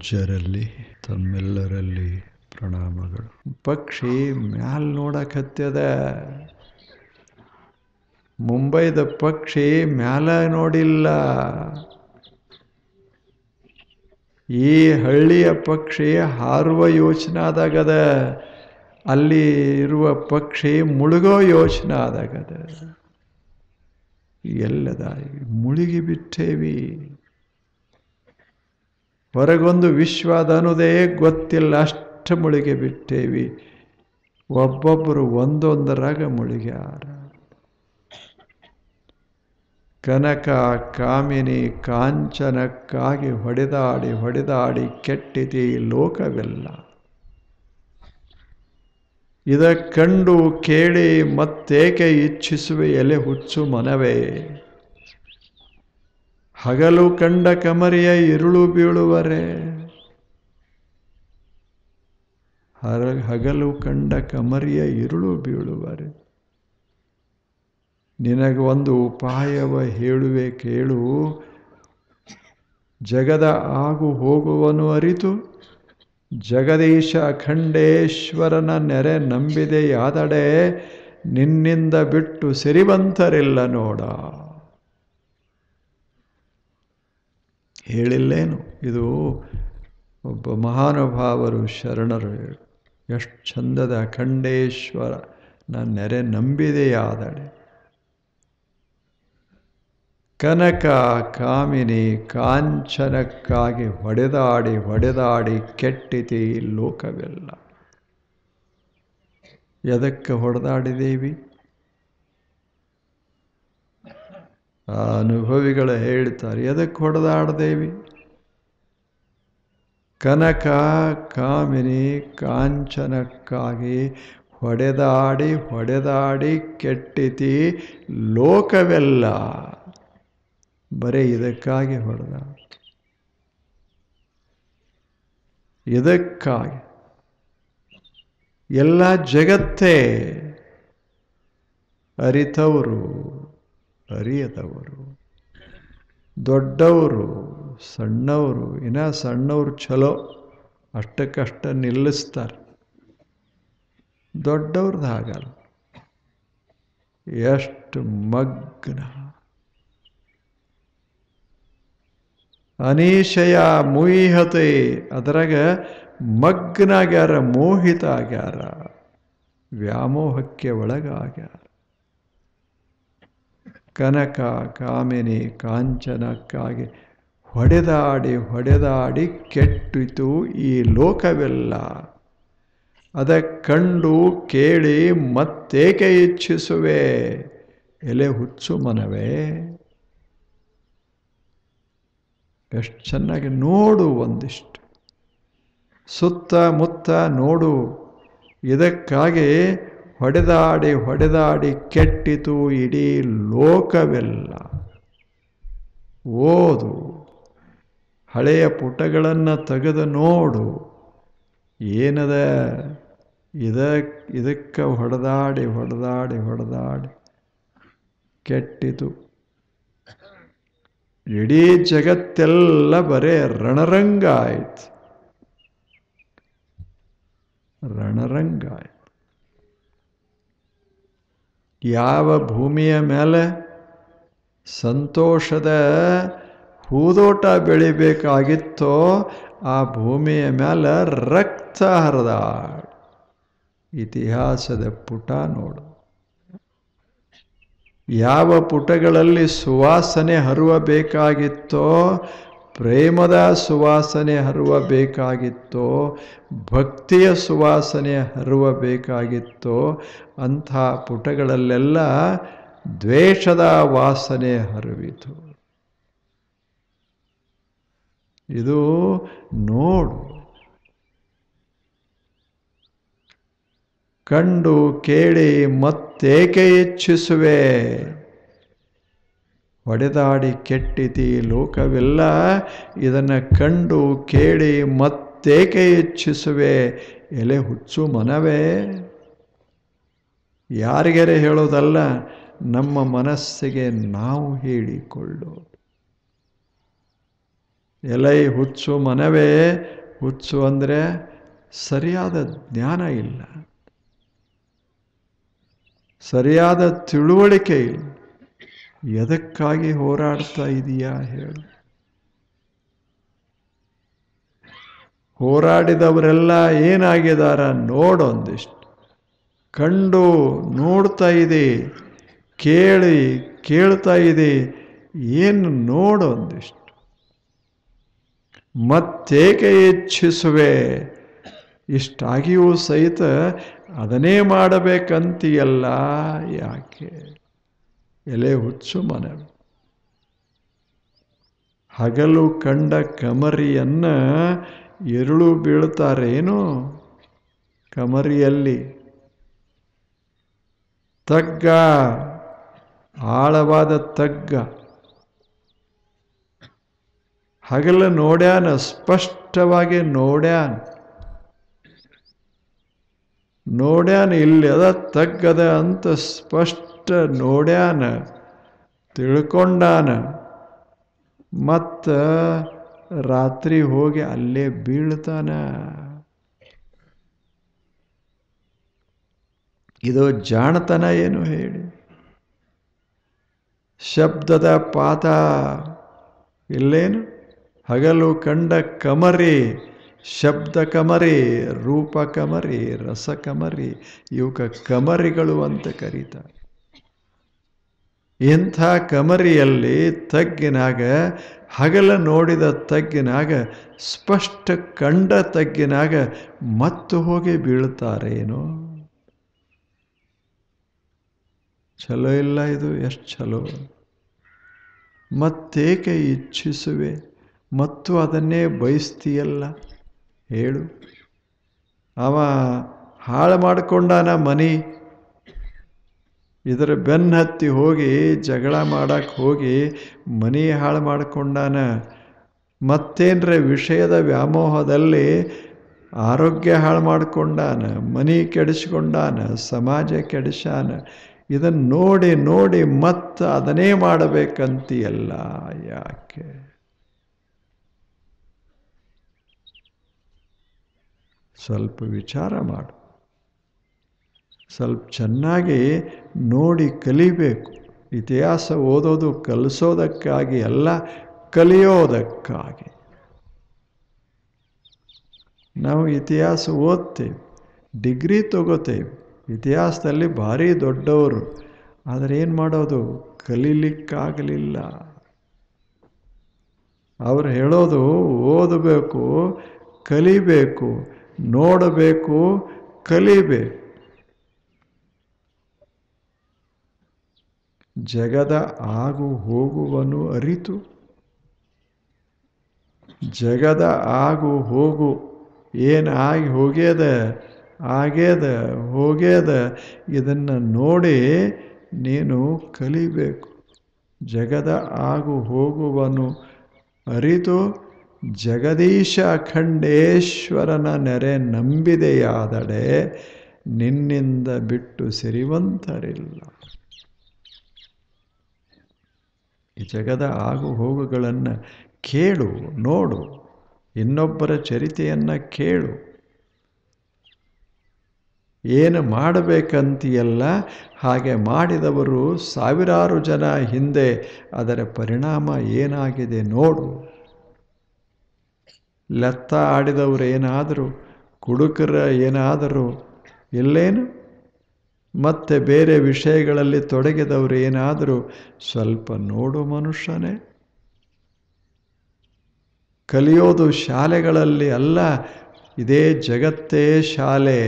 ಪೂಜ್ಯರಲ್ಲಿ ತಮ್ಮೆಲ್ಲರಲ್ಲಿ ಪ್ರಣಾಮಗಳು. ಪಕ್ಷಿ ಮ್ಯಾಲ್ ನೋಡಕತ್ಯದ. ಮುಂಬೈದ ಪಕ್ಷಿ ಮ್ಯಾಲ ನೋಡಿಲ್ಲ. ಈ ಹಳ್ಳಿಯ ಪಕ್ಷಿ ಹಾರುವ ಯೋಚನೆ ಆದಾಗದ. ಅಲ್ಲಿ ಇರುವ ಪಕ್ಷಿ ಮುಳುಗೋ ಯೋಚನೆ ಆದಾಗದ. ಎಲ್ಲದ ಮುಳುಗಿ ಬಿಟ್ಟೇವಿ. ಹೊರಗೊಂದು ವಿಶ್ವದ ಅನ್ನೋದೇ ಗೊತ್ತಿಲ್ಲ, ಅಷ್ಟು ಮುಳುಗಿ ಬಿಟ್ಟೇವಿ. ಒಬ್ಬೊಬ್ಬರು ಒಂದೊಂದರಾಗ ಮುಳುಗ್ಯಾರ. ಕನಕ ಕಾಮಿನಿ ಕಾಂಚನಕ್ಕಾಗಿ ಹೊಡೆದಾಡಿ ಹೊಡೆದಾಡಿ ಕೆಟ್ಟಿತಿ ಲೋಕವೆಲ್ಲ. ಇದ ಕಂಡು ಕೇಳಿ ಮತ್ತೇಕೆ ಇಚ್ಛಿಸುವೆ ಎಲೆ ಹುಚ್ಚು ಮನವೇ. ಹಗಲು ಕಂಡ ಕಮರಿಯ ಇರುಳು ಬೀಳುವರೆ. ಹಗಲು ಕಂಡ ಕಮರಿಯ ಇರುಳು ಬೀಳುವರೆ. ನಿನಗೆ ಒಂದು ಉಪಾಯವ ಹೇಳುವೆ ಕೇಳು. ಜಗದ ಆಗು ಹೋಗುವನು ಅರಿತು ಜಗದೀಶ ಅಖಂಡೇಶ್ವರನ ನೆರೆ ನಂಬಿದೆಯಾದಡೆ ನಿನ್ನಿಂದ ಬಿಟ್ಟು ಸಿರಿವಂತರಿಲ್ಲ ನೋಡ. ಹೇಳಿಲ್ಲೇನು? ಇದು ಒಬ್ಬ ಮಹಾನುಭಾವರು ಶರಣರು ಎಷ್ಟು ಚಂದದ. ಅಖಂಡೇಶ್ವರ ನನ್ನ ನೆರೆ ನಂಬಿದೆಯಾದಡೆ. ಕನಕ ಕಾಮಿನಿ ಕಾಂಚನಕ್ಕಾಗಿ ಹೊಡೆದಾಡಿ ಹೊಡೆದಾಡಿ ಕೆಟ್ಟಿತಿ ಲೋಕವೆಲ್ಲ. ಎದಕ್ಕೆ ಹೊಡೆದಾಡಿದೇವಿ? ಆ ಅನುಭವಿಗಳು ಹೇಳ್ತಾರೆ, ಎದಕ್ಕೆ ಹೊಡೆದಾಡ್ದೇವಿ? ಕನಕ ಕಾಮಿನಿ ಕಾಂಚನಕ್ಕಾಗಿ ಹೊಡೆದಾಡಿ ಹೊಡೆದಾಡಿ ಕೆಟ್ಟಿತಿ ಲೋಕವೆಲ್ಲ. ಬರೀ ಇದಕ್ಕಾಗಿ ಹೊಡೆದಾಡ. ಇದಕ್ಕಾಗಿ ಎಲ್ಲ ಜಗತ್ತೇ ಅರಿತವರು ಅರಿಯದವರು, ದೊಡ್ಡವರು ಸಣ್ಣವರು. ಇನ್ನ ಸಣ್ಣವರು ಚಲೋ, ಅಷ್ಟಕ್ಕಷ್ಟ ನಿಲ್ಲಿಸ್ತಾರೆ. ದೊಡ್ಡವ್ರದ್ದು ಹಾಗಲ್ಲ. ಎಷ್ಟು ಮಗ್ನ. ಅನೀಶಯ ಮುಯಿಹತೆ, ಅದರಾಗ ಮಗ್ನಾಗ್ಯಾರ, ಮೋಹಿತ ಆಗ್ಯಾರ, ವ್ಯಾಮೋಹಕ್ಕೆ ಒಳಗಾಗ್ಯಾರ. ಕನಕ ಕಾಮಿನಿ ಕಾಂಚನಕ್ಕಾಗಿ ಹೊಡೆದಾಡಿ ಹೊಡೆದಾಡಿ ಕೆಟ್ಟಿತು ಈ ಲೋಕವೆಲ್ಲ. ಅದ ಕಂಡು ಕೇಳಿ ಮತ್ತೇಕೆ ಇಚ್ಛಿಸುವೆ ಎಲೆ ಹುಚ್ಚು ಮನವೇ. ಎಷ್ಟು ಚೆನ್ನಾಗಿ ನೋಡು, ಒಂದಿಷ್ಟು ಸುತ್ತಮುತ್ತ ನೋಡು. ಇದಕ್ಕಾಗಿ ಹೊಡೆದಾಡಿ ಹೊಡೆದಾಡಿ ಕೆಟ್ಟಿತು ಇಡೀ ಲೋಕವೆಲ್ಲ. ಓದು, ಹಳೆಯ ಪುಟಗಳನ್ನು ತೆಗೆದು ನೋಡು. ಏನದ ಇದಕ್ಕೆ ಹೊಡೆದಾಡಿ ಹೊಡೆದಾಡಿ ಹೊಡೆದಾಡಿ ಕೆಟ್ಟಿತು. ಇಡೀ ಜಗತ್ತೆಲ್ಲ ಬರೇ ರಣರಂಗ ಆಯ್ತು. ರಣರಂಗ ಆಯ್ತು. ಯಾವ ಭೂಮಿಯ ಮೇಲೆ ಸಂತೋಷದ ಹೂದೋಟ ಬೆಳಿಬೇಕಾಗಿತ್ತೋ ಆ ಭೂಮಿಯ ಮೇಲೆ ರಕ್ತ ಹರಿದಾಡ. ಇತಿಹಾಸದ ಪುಟ ನೋಡು. ಯಾವ ಪುಟಗಳಲ್ಲಿ ಸುವಾಸನೆ ಹರಿಯಬೇಕಾಗಿತ್ತೋ, ಪ್ರೇಮದ ಸುವಾಸನೆ ಹರಿಯಬೇಕಾಗಿತ್ತೋ, ಭಕ್ತಿಯ ಸುವಾಸನೆ ಹರಿಯಬೇಕಾಗಿತ್ತೋ ಅಂಥ ಪುಟಗಳಲ್ಲೆಲ್ಲ ದ್ವೇಷದ ವಾಸನೆ ಹರಿವಿತು. ಇದು ನೋಡು. ಕಂಡು ಕೇಳಿ ಮತ್ತೇಕೆ ಇಚ್ಛಿಸುವೆ. ಹೊಡೆದಾಡಿ ಕೆಟ್ಟಿತಿ ಲೋಕವೆಲ್ಲ. ಇದನ್ನು ಕಂಡು ಕೇಳಿ ಮತ್ತೇಕೆ ಇಚ್ಛಿಸುವೆ ಎಲೆ ಹುಚ್ಚು ಮನವೇ. ಯಾರಿಗರೆ ಹೇಳೋದಲ್ಲ, ನಮ್ಮ ಮನಸ್ಸಿಗೆ ನಾವು ಹೇಳಿಕೊಳ್ಳೋದು. ಎಲೈ ಹುಚ್ಚು ಮನವೇ, ಹುಚ್ಚು ಅಂದರೆ ಸರಿಯಾದ ಜ್ಞಾನ ಇಲ್ಲ, ಸರಿಯಾದ ತಿಳುವಳಿಕೆ ಇಲ್ಲ. ಎದಕ್ಕಾಗಿ ಹೋರಾಡ್ತಾ ಇದೀಯಾ ಹೇಳು? ಹೋರಾಡಿದವರೆಲ್ಲ ಏನಾಗಿದಾರ ನೋಡೊಂದಿಷ್ಟು. ಕಂಡು ನೋಡ್ತಾ ಇದೆ, ಕೇಳಿ ಕೇಳ್ತಾ ಇದೆ, ಏನು ನೋಡೊಂದಿಷ್ಟು. ಮತ್ತೇಕೆ ಇಚ್ಛಿಸುವೆ? ಇಷ್ಟಾಗಿಯೂ ಸಹಿತ ಅದನ್ನೇ ಮಾಡಬೇಕಂತೀಯಲ್ಲ, ಯಾಕೆ? ಎಲೆ ಹುಚ್ಚು ಮನವಿ. ಹಗಲು ಕಂಡ ಕಮರಿಯನ್ನ ಎರಳು ಬೀಳ್ತಾರೇನೋ? ಕಮರಿಯಲ್ಲಿ ತಗ್ಗ, ಆಳವಾದ ತಗ್ಗ. ಹಗಲು ನೋಡ್ಯಾನ, ಸ್ಪಷ್ಟವಾಗಿ ನೋಡ್ಯಾನ. ಇಲ್ಲಿ ಅದ ತಗ್ಗದ ಅಂತ ಸ್ಪಷ್ಟ ನೋಡ್ಯಾನ, ತಿಳ್ಕೊಂಡಾನ. ಮತ್ತ ರಾತ್ರಿ ಹೋಗಿ ಅಲ್ಲೇ ಬೀಳ್ತಾನ. ಇದು ಜಾಣತನ ಏನು ಹೇಳಿ? ಶಬ್ದದ ಪಾತ ಇಲ್ಲೇನು? ಹಗಲು ಕಂಡ ಕಮರಿ, ಶಬ್ದ ಕಮರಿ, ರೂಪ ಕಮರಿ, ರಸ ಕಮರಿ, ಇವಕ್ಕೆ ಕಮರಿಗಳು ಅಂತ ಕರೀತಾರೆ. ಇಂಥ ಕಮರಿಯಲ್ಲಿ ತಗ್ಗಿನಾಗ, ಹಗಲ ನೋಡಿದ ತಗ್ಗಿನಾಗ, ಸ್ಪಷ್ಟ ಕಂಡ ತಗ್ಗಿನಾಗ ಮತ್ತು ಹೋಗಿ ಬೀಳ್ತಾರೇನೋ? ಚಲೋ ಇಲ್ಲ ಇದು, ಎಷ್ಟು ಚಲೋ. ಮತ್ತೇಕೆ ಇಚ್ಛಿಸುವೆ? ಮತ್ತು ಅದನ್ನೇ ಬಯಸ್ತೀಯಲ್ಲ ಹೇಳು. ಅವ ಹಾಳು ಮಾಡಿಕೊಂಡಾನ ಮನಿ, ಇದರ ಬೆನ್ನ ಹತ್ತಿ ಹೋಗಿ ಜಗಳ ಮಾಡಕ್ಕೆ ಹೋಗಿ ಮನಿ ಹಾಳು ಮಾಡಿಕೊಂಡಾನ. ಮತ್ತೇನ್ರೆ ವಿಷಯದ ವ್ಯಾಮೋಹದಲ್ಲಿ ಆರೋಗ್ಯ ಹಾಳು ಮಾಡಿಕೊಂಡಾನ, ಮನಿ ಕೆಡಿಸ್ಕೊಂಡಾನ, ಸಮಾಜ ಕೆಡಿಸಾನ. ಇದನ್ನು ನೋಡಿ ನೋಡಿ ಮತ್ತೆ ಅದನ್ನೇ ಮಾಡಬೇಕಂತೀಯಲ್ಲ, ಯಾಕೆ? ಸ್ವಲ್ಪ ವಿಚಾರ ಮಾಡು, ಸ್ವಲ್ಪ ಚೆನ್ನಾಗಿ ನೋಡಿ ಕಲಿಬೇಕು. ಇತಿಹಾಸ ಓದೋದು ಕಲಿಸೋದಕ್ಕಾಗಿ ಅಲ್ಲ, ಕಲಿಯೋದಕ್ಕಾಗಿ. ನಾವು ಇತಿಹಾಸ ಓದ್ತೇವೆ, ಡಿಗ್ರಿ ತಗೋತೇವೆ, ಇತಿಹಾಸದಲ್ಲಿ ಭಾರಿ ದೊಡ್ಡವರು. ಆದರೆ ಏನು ಮಾಡೋದು? ಕಲೀಲಿಕ್ಕಾಗಲಿಲ್ಲ. ಅವ್ರು ಹೇಳೋದು ಓದಬೇಕು, ಕಲಿಬೇಕು, ನೋಡಬೇಕು, ಕಲಿಬೇಕು. ಜಗದ ಆಗು ಹೋಗುವನು ಅರಿತು, ಜಗದ ಆಗು ಹೋಗು ಏನು ಆಗಿ ಹೋಗ್ಯದ, ಆಗ್ಯದ, ಹೋಗ್ಯದ, ಇದನ್ನು ನೋಡಿ ನೀನು ಕಲಿಬೇಕು. ಜಗದ ಆಗು ಹೋಗುವನು ಅರಿತು ಜಗದೀಶ ಅಖಂಡೇಶ್ವರನ ನೆರೆ ನಂಬಿದೆಯಾದಡೆ ನಿನ್ನಿಂದ ಬಿಟ್ಟು ಸಿರಿವಂತರಿಲ್ಲ. ಈ ಜಗದ ಆಗು ಹೋಗುಗಳನ್ನು ಕೇಳು, ನೋಡು, ಇನ್ನೊಬ್ಬರ ಚರಿತೆಯನ್ನು ಕೇಳು. ಏನು ಮಾಡಬೇಕಂತೀಯಲ್ಲ ಹಾಗೆ ಮಾಡಿದವರು ಸಾವಿರಾರು ಜನ ಹಿಂದೆ. ಅದರ ಪರಿಣಾಮ ಏನಾಗಿದೆ ನೋಡು. ಲೆತ್ತ ಆಡಿದವರು ಏನಾದರೂ, ಕುಡುಕರ ಏನಾದರೂ ಇಲ್ಲೇನು? ಮತ್ತೆ ಬೇರೆ ವಿಷಯಗಳಲ್ಲಿ ತೊಡಗಿದವರು ಏನಾದರೂ ಸ್ವಲ್ಪ ನೋಡು ಮನುಷ್ಯನೇ. ಕಲಿಯೋದು ಶಾಲೆಗಳಲ್ಲಿ ಅಲ್ಲ, ಇದೇ ಜಗತ್ತೇ ಶಾಲೆ.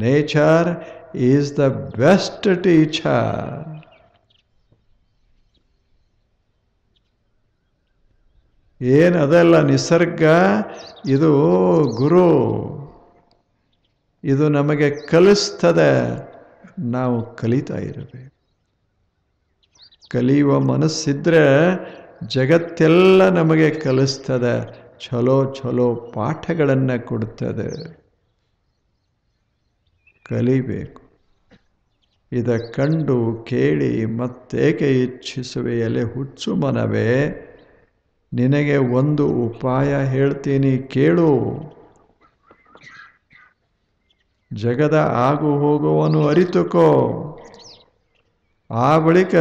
Nature is the best teacher. ಏನದಲ್ಲ ನಿಸರ್ಗ, ಇದು ಗುರು. ಇದು ನಮಗೆ ಕಲಿಸ್ತದೆ, ನಾವು ಕಲಿತಾ ಇರಬೇಕು. ಕಲಿಯುವ ಮನಸ್ಸಿದ್ರೆ ಜಗತ್ತೆಲ್ಲ ನಮಗೆ ಕಲಿಸ್ತದೆ, ಚಲೋ ಚಲೋ ಪಾಠಗಳನ್ನು ಕೊಡ್ತದೆ. ಕಲಿಬೇಕು. ಇದ ಕಂಡು ಕೇಳಿ ಮತ್ತೇಕೆ ಇಚ್ಛಿಸುವೆ ಎಲೆ ಹುಚ್ಚು ಮನವೇ? ನಿನಗೆ ಒಂದು ಉಪಾಯ ಹೇಳ್ತೀನಿ ಕೇಳು. ಜಗದ ಆಗು ಹೋಗುವನು ಅರಿತುಕೋ. ಆ ಬಳಿಕ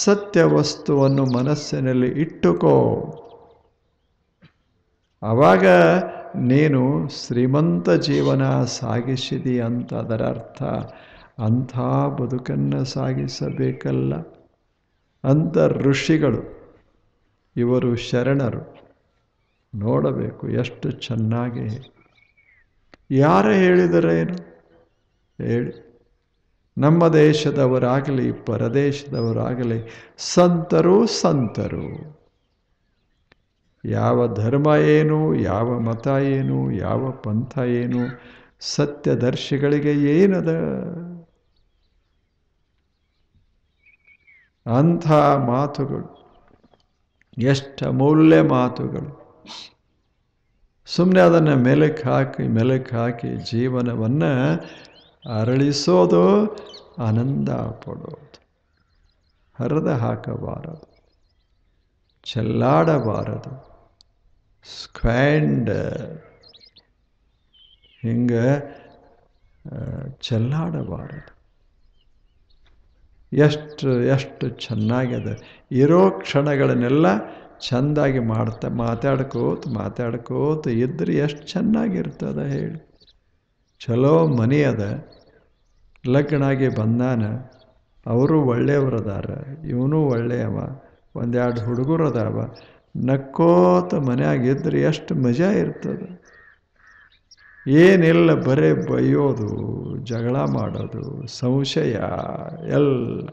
ಸತ್ಯ ವಸ್ತುವನ್ನು ಮನಸ್ಸಿನಲ್ಲಿ ಇಟ್ಟುಕೋ. ಆವಾಗ ನೀನು ಶ್ರೀಮಂತ ಜೀವನ ಸಾಗಿಸಿದಿ ಅಂತ ಅದರ ಅರ್ಥ. ಅಂಥ ಬದುಕನ್ನು ಸಾಗಿಸಬೇಕಲ್ಲ ಅಂತ ಋಷಿಗಳು, ಇವರು ಶರಣರು ನೋಡಬೇಕು ಎಷ್ಟು ಚೆನ್ನಾಗಿ. ಯಾರು ಹೇಳಿದರೇನು ಹೇಳಿ? ನಮ್ಮ ದೇಶದವರಾಗಲಿ ಪರದೇಶದವರಾಗಲಿ ಸಂತರು. ಯಾವ ಧರ್ಮ ಏನು, ಯಾವ ಮತ ಏನು, ಯಾವ ಪಂಥ ಏನು, ಸತ್ಯದರ್ಶಿಗಳಿಗೆ ಏನದ? ಅಂಥ ಮಾತುಗಳು, ಎಷ್ಟು ಅಮೂಲ್ಯ ಮಾತುಗಳು. ಸುಮ್ಮನೆ ಅದನ್ನು ಮೆಲುಕು ಹಾಕಿ ಜೀವನವನ್ನು ಅರಳಿಸೋದು, ಆನಂದ ಪಡೋದು. ಹರಿದು ಹಾಕಬಾರದು, ಚೆಲ್ಲಾಡಬಾರದು, ಹಿಂಗೆ ಚೆಲ್ಲಾಡಬಾರದು. ಎಷ್ಟು ಚೆನ್ನಾಗಿದೆ. ಇರೋ ಕ್ಷಣಗಳನ್ನೆಲ್ಲ ಚೆಂದಾಗಿ ಮಾತಾಡ್ಕೋತ ಇದ್ರೆ ಎಷ್ಟು ಚೆನ್ನಾಗಿರ್ತದೆ ಹೇಳಿ. ಚಲೋ ಮನೆ ಅದ, ಲಗ್ನಾಗಿ ಬಂದಾನ, ಅವರು ಒಳ್ಳೆಯವ್ರದಾರ, ಇವನು ಒಳ್ಳೆಯವ, ಒಂದೆರಡು ಹುಡುಗರು ಅದಾವ, ನಕ್ಕೋತ ಮನೆಯಾಗಿದ್ರೆ ಎಷ್ಟು ಮಜಾ ಇರ್ತದೆ. ಏನಿಲ್ಲ, ಬರೇ ಬೈಯೋದು, ಜಗಳ ಮಾಡೋದು, ಸಂಶಯ ಎಲ್ಲ.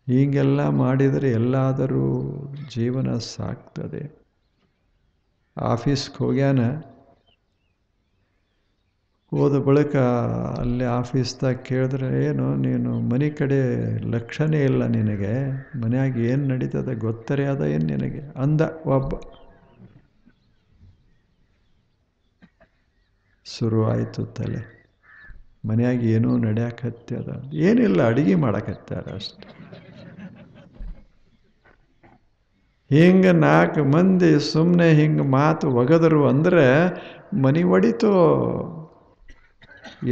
ಹೀಗೆಲ್ಲ ಮಾಡಿದರೆ ಎಲ್ಲಾದರೂ ಜೀವನ ಸಾಕ್ತದೆ. ಆಫೀಸ್ಗೆ ಹೋಗ್ಯಾನ, ಹೋದ ಬಳಿಕ ಅಲ್ಲಿ ಆಫೀಸ್ದಾಗ ಕೇಳಿದ್ರೆ, ಏನು ನೀನು ಮನೆ ಕಡೆ ಲಕ್ಷಣೇ ಇಲ್ಲ, ನಿನಗೆ ಮನೆಯಾಗ ಏನು ನಡೀತದೆ ಗೊತ್ತರೇ ಅದ ಏನು ನಿನಗೆ ಅಂದ ಒಬ್ಬ. ಶುರುವಾಯಿತು ತಲೆ. ಮನೆಯಾಗ ಏನೂ ನಡೆಯಕತ್ತದ, ಏನಿಲ್ಲ, ಅಡುಗೆ ಮಾಡಕತ್ತಾರ ಅಷ್ಟೆ. ಹಿಂಗೆ 4 ಮಂದಿ ಸುಮ್ಮನೆ ಹಿಂಗೆ ಮಾತು ಒಗದರು ಅಂದರೆ ಮನೆ ಒಡಿತೋ.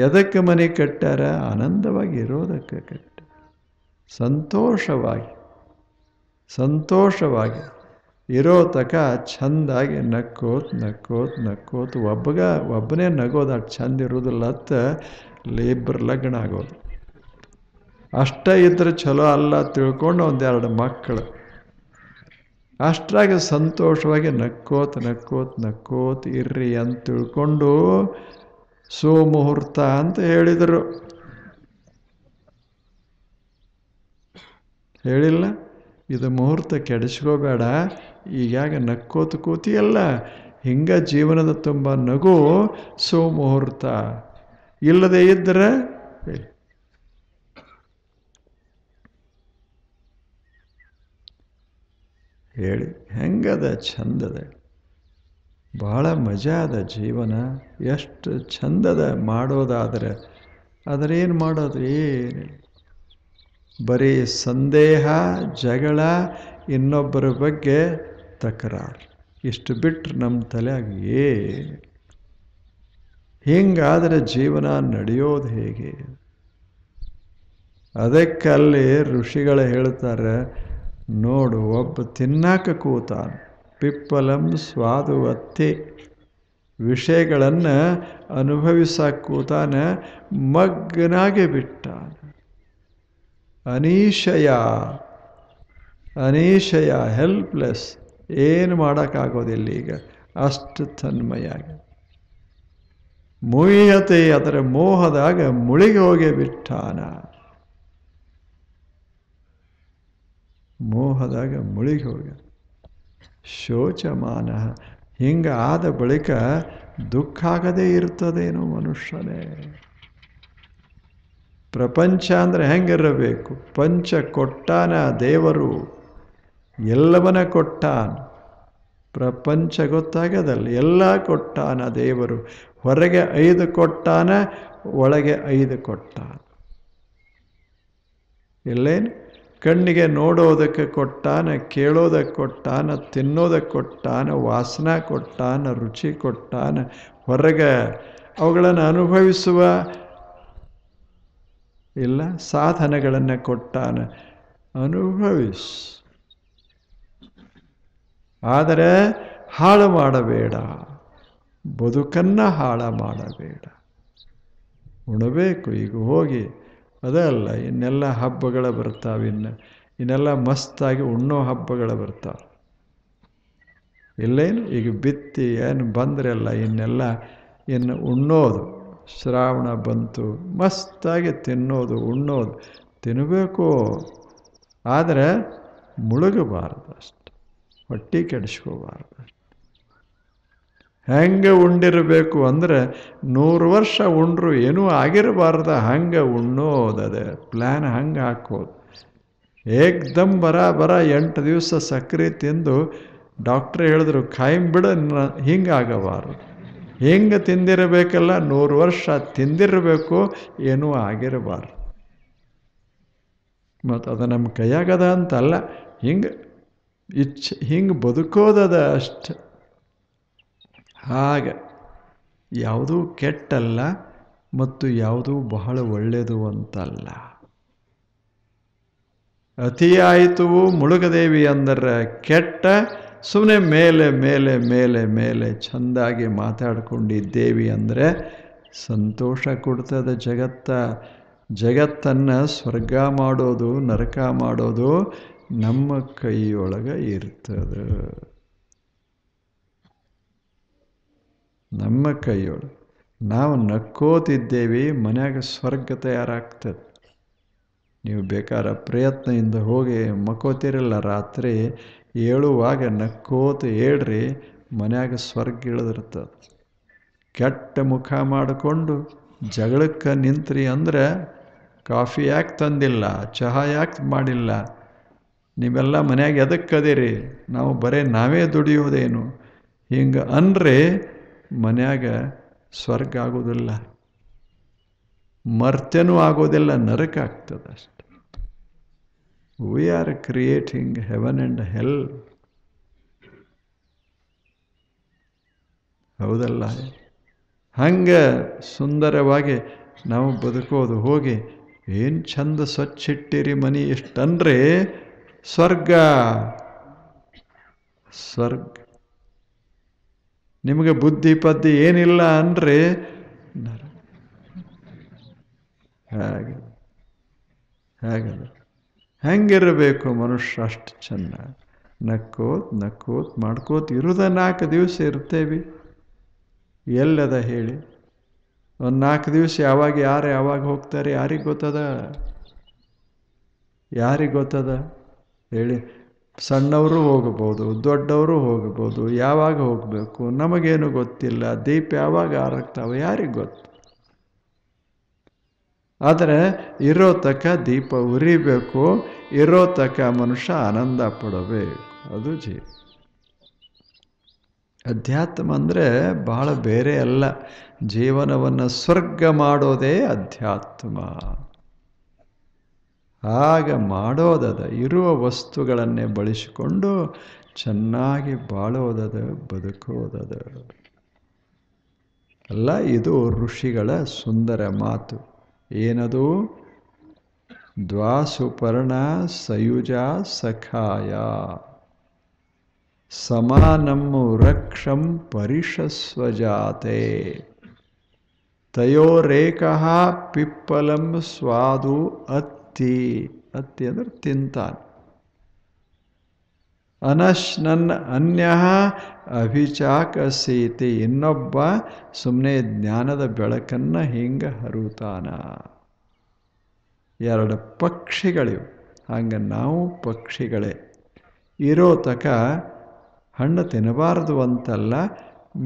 ಎದಕ್ಕೆ ಮನೆ ಕಟ್ಟಾರ? ಆನಂದವಾಗಿ ಇರೋದಕ್ಕೆ ಕಟ್ಟ. ಸಂತೋಷವಾಗಿ ಇರೋ ತಕ ಚಂದಾಗಿ ನಕ್ಕೋತ್ ಒಬ್ಬನೇ ನಗೋದು ಅಷ್ಟು ಚಂದ ಇರೋದಿಲ್ಲ ಅಂತ ಇಬ್ಬರು ಲಗ್ನ ಆಗೋದು. ಅಷ್ಟೇ ಇದ್ರೆ ಚಲೋ ಅಲ್ಲ ತಿಳ್ಕೊಂಡು 1-2 ಮಕ್ಕಳು. ಅಷ್ಟ್ರಾಗ ಸಂತೋಷವಾಗಿ ನಕ್ಕೋತ್ ಇರ್ರಿ ಅಂತ ತಿಳ್ಕೊಂಡು ಸುಮುಹೂರ್ತ ಅಂತ ಹೇಳಿದರು. ಹೇಳಿಲ್ಲ, ಇದು ಮುಹೂರ್ತ ಕೆಡಿಸ್ಕೋಬೇಡ, ಈಗಾಗ ನಕ್ಕೋತ ಕೂತಿಯಲ್ಲ, ಹಿಂಗ ಜೀವನದ ತುಂಬ ನಗು, ಸುಮುಹೂರ್ತ. ಇಲ್ಲದೆ ಇದ್ದರೆ ಹೇಳಿ ಹೆಂಗದ? ಚಂದದ, ಭಾಳ ಮಜಾ ಅದ ಜೀವನ. ಎಷ್ಟು ಚಂದದ ಮಾಡೋದಾದರೆ. ಅದರೇನು ಮಾಡೋದು? ಏನಿಲ್ಲ, ಬರೀ ಸಂದೇಹ, ಜಗಳ, ಇನ್ನೊಬ್ಬರ ಬಗ್ಗೆ ತಕರಾರು, ಇಷ್ಟು ಬಿಟ್ಟರೆ ನಮ್ಮ ತಲೆಯಾಗ ಏನು? ಹಿಂಗಾದರೆ ಜೀವನ ನಡೆಯೋದು ಹೇಗೆ? ಅದಕ್ಕಲ್ಲಿ ಋಷಿಗಳು ಹೇಳ್ತಾರೆ ನೋಡು, ಒಬ್ಬ ತಿನ್ನಾಕ ಕೂತಾನ, ಪಿಪ್ಪಲಂ ಸ್ವಾದು ಅತ್ತಿ, ವಿಷಯಗಳನ್ನು ಅನುಭವಿಸಕ್ಕೆ ಕೂತಾನ, ಮಗ್ಗನಾಗೆ ಬಿಟ್ಟಾನ. ಅನೀಶಯ ಹೆಲ್ಪ್ಲೆಸ್, ಏನು ಮಾಡೋಕ್ಕಾಗೋದಿಲ್ಲ ಈಗ, ಅಷ್ಟು ತನ್ಮಯಾಗಿ. ಮುಯ್ಯತೆ, ಅದರ ಮೋಹದಾಗ ಮುಳುಗಿ ಹೋಗಿ ಬಿಟ್ಟಾನ. ಮೋಹದಾಗ ಮುಳುಗಿ ಹೋಗ. ಶೋಚಮಾನ, ಹಿಂಗೆ ಆದ ಬಳಿಕ ದುಃಖ ಆಗದೇ ಇರ್ತದೇನೋ ಮನುಷ್ಯನೇ. ಪ್ರಪಂಚ ಅಂದರೆ ಹೆಂಗಿರಬೇಕು? ಪಂಚ ಕೊಟ್ಟಾನ ದೇವರು, ಎಲ್ಲವನ್ನ ಕೊಟ್ಟಾನ. ಪ್ರಪಂಚ ಗೊತ್ತಾಗದಲ್ಲ, ಎಲ್ಲ ಕೊಟ್ಟಾನ ದೇವರು. ಹೊರಗೆ 5 ಕೊಟ್ಟಾನ, ಒಳಗೆ 5 ಕೊಟ್ಟಾನ. ಎಲ್ಲೇನು ಕಣ್ಣಿಗೆ ನೋಡೋದಕ್ಕೆ ಕೊಟ್ಟಾನ, ಕೇಳೋದಕ್ಕೆ ಕೊಟ್ಟಾನ, ತಿನ್ನೋದಕ್ಕೆ ಕೊಟ್ಟಾನ, ವಾಸನ ಕೊಟ್ಟಾನ, ರುಚಿ ಕೊಟ್ಟಾನ, ಹೊರಗೆ ಅವುಗಳನ್ನು ಅನುಭವಿಸುವ ಇಲ್ಲ ಸಾಧನಗಳನ್ನು ಕೊಟ್ಟಾನ. ಅನುಭವಿಸ್, ಆದರೆ ಹಾಳು ಮಾಡಬೇಡ, ಬದುಕನ್ನು ಹಾಳು ಮಾಡಬೇಡ. ಉಣಬೇಕು, ಈಗ ಹೋಗಿ ಅದಲ್ಲ, ಇನ್ನೆಲ್ಲ ಹಬ್ಬಗಳು ಬರ್ತಾವೆ, ಇನ್ನೆಲ್ಲ ಮಸ್ತಾಗಿ ಉಣ್ಣೋ ಹಬ್ಬಗಳು ಬರ್ತಾವೆ. ಇಲ್ಲೇನು ಈಗ ಬಿತ್ತಿ ಏನು ಬಂದ್ರಲ್ಲ, ಇನ್ನು ಉಣ್ಣೋದು. ಶ್ರಾವಣ ಬಂತು, ಮಸ್ತಾಗಿ ತಿನ್ನೋದು, ಉಣ್ಣೋದು, ತಿನ್ನಬೇಕು. ಆದರೆ ಮುಳುಗಬಾರ್ದು ಅಷ್ಟೆ, ಹೊಟ್ಟೆ ಕೆಡಿಸ್ಕೋಬಾರ್ದು. ಹೆಂಗೆ ಉಂಡಿರಬೇಕು ಅಂದರೆ 100 ವರ್ಷ ಉಂಡ್ರು ಏನೂ ಆಗಿರಬಾರ್ದ, ಹಂಗೆ ಉಣ್ಣೋದದೆ ಪ್ಲ್ಯಾನ್, ಹಂಗೆ ಹಾಕೋದು. ಏಕ್ದಮ್ ಬರ 8 ದಿವಸ ಸಕ್ಕರೆ ತಿಂದು ಡಾಕ್ಟ್ರ್ ಹೇಳಿದ್ರು ಖಾಯಂ ಬಿಡ, ಹಿಂಗಾಗಬಾರ್ದು. ಹಿಂಗೆ ತಿಂದಿರಬೇಕಲ್ಲ, 100 ವರ್ಷ ತಿಂದಿರಬೇಕು, ಏನೂ ಆಗಿರಬಾರ್ದು. ಮತ್ತು ಅದು ನಮ್ಮ ಕೈಯಾಗದ ಅಂತಲ್ಲ, ಹಿಂಗೆ ಬದುಕೋದದ ಅಷ್ಟೆ. ಹಾಗೆ ಯಾವುದೂ ಕೆಟ್ಟಲ್ಲ ಮತ್ತು ಯಾವುದೂ ಬಹಳ ಒಳ್ಳೆಯದು ಅಂತಲ್ಲ. ಅತಿಯಾಯಿತು ಮುಳುಗದೇವಿ ಅಂದರೆ ಕೆಟ್ಟ. ಸುಮ್ಮನೆ ಮೇಲೆ ಮೇಲೆ ಮೇಲೆ ಮೇಲೆ ಚೆಂದಾಗಿ ಮಾತಾಡ್ಕೊಂಡಿದ್ದೇವಿ ಅಂದರೆ ಸಂತೋಷ ಕೊಡ್ತದೆ. ಜಗತ್ತನ್ನು ಸ್ವರ್ಗ ಮಾಡೋದು, ನರಕ ಮಾಡೋದು ನಮ್ಮ ಕೈಯೊಳಗೆ ಇರ್ತದೆ. ನಮ್ಮ ಕೈಯೊಳಗೆ ನಾವು ನಕ್ಕೋತಿದ್ದೇವೆ, ಮನ್ಯಾಗ ಸ್ವರ್ಗ ತಯಾರಾಗ್ತದೆ. ನೀವು ಬೇಕಾದ್ರೆ ಪ್ರಯತ್ನದಿಂದ ಹೋಗಿ ಮಕ್ಕೋತಿರಲ್ಲ, ರಾತ್ರಿ ಏಳುವಾಗ ನಕ್ಕೋತ ಹೇಳ್ರಿ, ಮನ್ಯಾಗ ಸ್ವರ್ಗ ಇಳಿದಿರ್ತದೆ. ಕೆಟ್ಟ ಮುಖ ಮಾಡಿಕೊಂಡು ಜಗಳಕ್ಕೆ ನಿಂತ್ರಿ ಅಂದರೆ ಕಾಫಿ ಯಾಕೆ ತಂದಿಲ್ಲ, ಚಹಾ ಯಾಕೆ ಮಾಡಿಲ್ಲ, ನೀವೆಲ್ಲ ಮನ್ಯಾಗ ಎದಕ್ಕದಿರಿ, ನಾವು ನಾವೇ ದುಡಿಯೋದೇನು, ಹಿಂಗೆ ಅಂದರೆ ಮನ್ಯಾಗ ಸ್ವರ್ಗ ಆಗೋದಿಲ್ಲ, ಮರ್ತ್ಯನೂ ಆಗೋದಿಲ್ಲ, ನರಕ ಆಗ್ತದೆ ಅಷ್ಟೆ. We are creating heaven and hell. ಹೌದಲ್ಲ? ಹಂಗೆ ಸುಂದರವಾಗಿ ನಾವು ಬದುಕೋದು. ಹೋಗಿ ಏನು ಚಂದ ಸ್ವಚ್ಛಿಟ್ಟಿರಿ ಮನೆ ಇಷ್ಟನ್ರಿ, ಸ್ವರ್ಗ. ನಿಮಗೆ ಬುದ್ಧಿ ಪದ್ಧಿ ಏನಿಲ್ಲ ಅಂದರೆ ಹಾಗಲ್ಲ. ಹೆಂಗಿರಬೇಕು ಮನುಷ್ಯ ಅಷ್ಟು ಚೆನ್ನಾಗಿ ನಕ್ಕೋತ್ ಮಾಡ್ಕೋತ ಇರೋದ 4 ದಿವಸ ಇರ್ತೇವೆ. ಎಲ್ಲದ ಹೇಳಿ? ಒಂದು 4 ದಿವಸ ಯಾವಾಗ ಹೋಗ್ತಾರೆ ಯಾರಿಗೆ ಗೊತ್ತದ ಹೇಳಿ? ಸಣ್ಣವರು ಹೋಗಬಹುದು, ದೊಡ್ಡವರು ಹೋಗಬಹುದು, ಯಾವಾಗ ಹೋಗಬೇಕು ನಮಗೇನು ಗೊತ್ತಿಲ್ಲ. ದೀಪ ಯಾವಾಗ ಆರಕ್ತಾವೆ ಯಾರಿಗೆ ಗೊತ್ತು? ಆದರೆ ಇರೋ ತಕ್ಕ ದೀಪ ಉರಿಬೇಕು, ಇರೋ ತಕ್ಕ ಮನುಷ್ಯ ಆನಂದ ಪಡಬೇಕು. ಅದು ಜೀವ. ಅಧ್ಯಾತ್ಮ ಅಂದರೆ ಬಹಳ ಬೇರೆ ಅಲ್ಲ. ಜೀವನವನ್ನು ಸ್ವರ್ಗ ಮಾಡೋದೇ ಅಧ್ಯಾತ್ಮ. ಹಾಗೆ ಮಾಡೋದದ, ಇರುವ ವಸ್ತುಗಳನ್ನೇ ಬಳಸಿಕೊಂಡು ಚೆನ್ನಾಗಿ ಬಾಳೋದದ, ಬದುಕೋದದ ಅಲ್ಲ. ಇದು ಋಷಿಗಳ ಸುಂದರ ಮಾತು. ಏನದು? ದ್ವಾಸುಪರ್ಣ ಸಯುಜ ಸಖಾಯ ಸಮಾನಂ ರಕ್ಷಂ ಪರಿಷಸ್ವಜಾತೆ ತಯೋರೇಕಃ ಪಿಪ್ಪಲಂ ಸ್ವಾದು ಅತ್ತಿ ಅಂದರೆ ತಿಂತಾನೆ. ಅನಶ್ನನ್ ಅನ್ಯಃ ಅಭಿಚಾಕಸೀತಿ, ಇನ್ನೊಬ್ಬ ಸುಮ್ಮನೆ ಜ್ಞಾನದ ಬೆಳಕನ್ನು ಹಿಂಗೆ ಹರುತ್ತಾನ. 2 ಪಕ್ಷಿಗಳಿವು. ಹಂಗೆ ನಾವು ಪಕ್ಷಿಗಳೇ. ಇರೋ ತಕ ಹಣ್ಣು ತಿನ್ನಬಾರದು ಅಂತಲ್ಲ,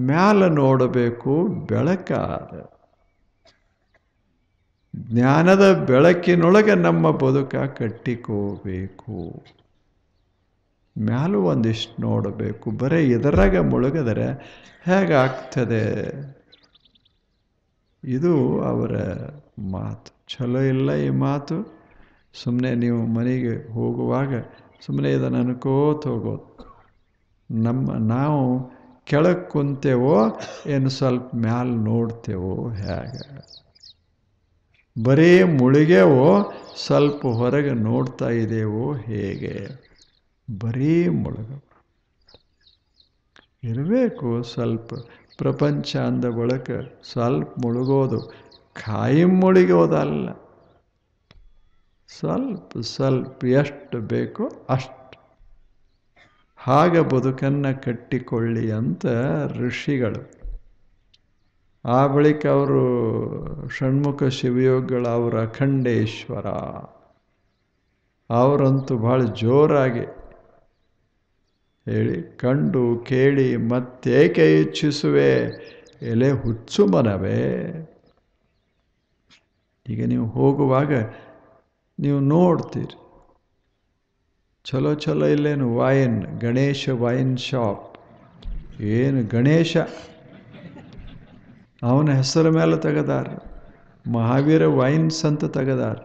ಮ್ಯಾಲ ನೋಡಬೇಕು, ಬೆಳಕಾದ ಜ್ಞಾನದ ಬೆಳಕಿನೊಳಗೆ ನಮ್ಮ ಬದುಕ ಕಟ್ಟಿಕೋಬೇಕು. ಮ್ಯಾಲೂ ಒಂದಿಷ್ಟು ನೋಡಬೇಕು. ಬರೀ ಇದರಾಗ ಮುಳುಗಿದರೆ ಹೇಗಾಗ್ತದೆ? ಇದು ಅವರ ಮಾತು. ಚಲೋ ಇಲ್ಲ ಈ ಮಾತು. ಸುಮ್ಮನೆ ನೀವು ಮನೆಗೆ ಹೋಗುವಾಗ ಸುಮ್ಮನೆ ಇದನ್ನು ಅನ್ಕೋತ ಹೋಗೋದು. ನಾವು ಕೆಳಗೆ ಕುಂತೇವೋ ಏನು ಸ್ವಲ್ಪ ಮ್ಯಾಲೆ ನೋಡ್ತೇವೋ ಹೇಗೆ? ಬರೀ ಮುಳುಗೇವೋ ಸ್ವಲ್ಪ ಹೊರಗೆ ನೋಡ್ತಾ ಇದ್ದೇವೋ ಹೇಗೆ? ಬರೀ ಮುಳುಗ ಇರಬೇಕು. ಸ್ವಲ್ಪ ಪ್ರಪಂಚ ಅಂದ ಬಳಿಕ ಸ್ವಲ್ಪ ಮುಳುಗೋದು, ಕಾಯಂ ಮುಳುಗೋದಲ್ಲ. ಸ್ವಲ್ಪ ಸ್ವಲ್ಪ ಎಷ್ಟು ಬೇಕೋ ಅಷ್ಟು ಹಾಗೆ ಬದುಕನ್ನು ಕಟ್ಟಿಕೊಳ್ಳಿ ಅಂತ ಋಷಿಗಳು. ಆ ಬಳಿಕ ಅವರು ಷಣ್ಮುಖ ಶಿವಯೋಗಿಗಳು, ಅವರ ಅಖಂಡೇಶ್ವರ, ಅವರಂತೂ ಭಾಳ ಜೋರಾಗಿ ಹೇಳಿ, ಕಂಡು ಕೇಳಿ ಮತ್ತೇಕೆ ಇಚ್ಛಿಸುವೆ ಎಲೆ ಹುಚ್ಚು ಮನವೇ. ಈಗ ನೀವು ಹೋಗುವಾಗ ನೀವು ನೋಡ್ತೀರಿ, ಚಲೋ ಚಲೋ ಇಲ್ಲೇನು ವೈನ್, ಗಣೇಶ ವೈನ್ ಶಾಪ್. ಏನು ಗಣೇಶ ಅವನ ಹೆಸರ ಮೇಲೆ ತೆಗೆದಾರ, ಮಹಾವೀರ ವೈನ್ಸ್ ಅಂತ ತೆಗೆದಾರ.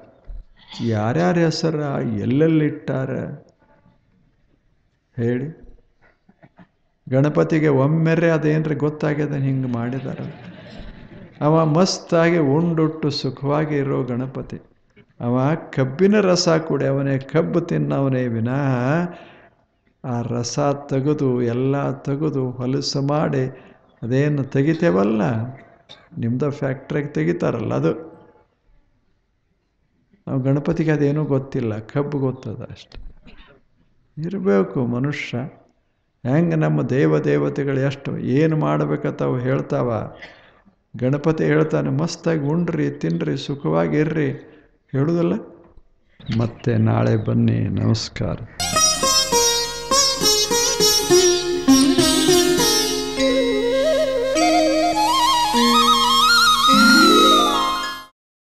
ಯಾರ್ಯಾರ ಹೆಸರ ಎಲ್ಲೆಲ್ಲಿಟ್ಟಾರ ಹೇಳಿ? ಗಣಪತಿಗೆ ಒಮ್ಮೆರೆ ಅದೇನ್ರಿ ಗೊತ್ತಾಗ್ಯದ ಹಿಂಗೆ ಮಾಡಿದಾರ. ಅವ ಮಸ್ತಾಗಿ ಉಂಡುಟ್ಟು ಸುಖವಾಗಿ ಇರೋ ಗಣಪತಿ. ಅವ ಕಬ್ಬಿನ ರಸ ಕುಡಿಯವನೇ, ಕಬ್ಬು ತಿನ್ನವನೇ ವಿನಃ ಆ ರಸ ತೆಗೆದು ಎಲ್ಲ ತೆಗೆದು ಹೊಲಸು ಮಾಡಿ ಅದೇನು ತೆಗಿತೇವಲ್ಲ, ನಿಮ್ದು ಫ್ಯಾಕ್ಟ್ರಿಗೆ ತೆಗಿತಾರಲ್ಲ ಅದು. ನಾವು ಗಣಪತಿಗೆ ಅದೇನೂ ಗೊತ್ತಿಲ್ಲ, ಕಬ್ಬು ಗೊತ್ತದ ಅಷ್ಟೆ. ಇರಬೇಕು ಮನುಷ್ಯ. ಹೆಂಗೆ ನಮ್ಮ ದೇವತೆಗಳು ಎಷ್ಟು ಏನು ಮಾಡ್ಬೇಕಂತಾವು ಹೇಳ್ತಾವ. ಗಣಪತಿ ಹೇಳ್ತಾನೆ, ಮಸ್ತಾಗಿ ಉಣ್ರಿ ತಿನ್ನಿರಿ ಸುಖವಾಗಿರ್ರಿ ಹೇಳುವುದಿಲ್ಲ. ಮತ್ತೆ ನಾಳೆ ಬನ್ನಿ. ನಮಸ್ಕಾರ.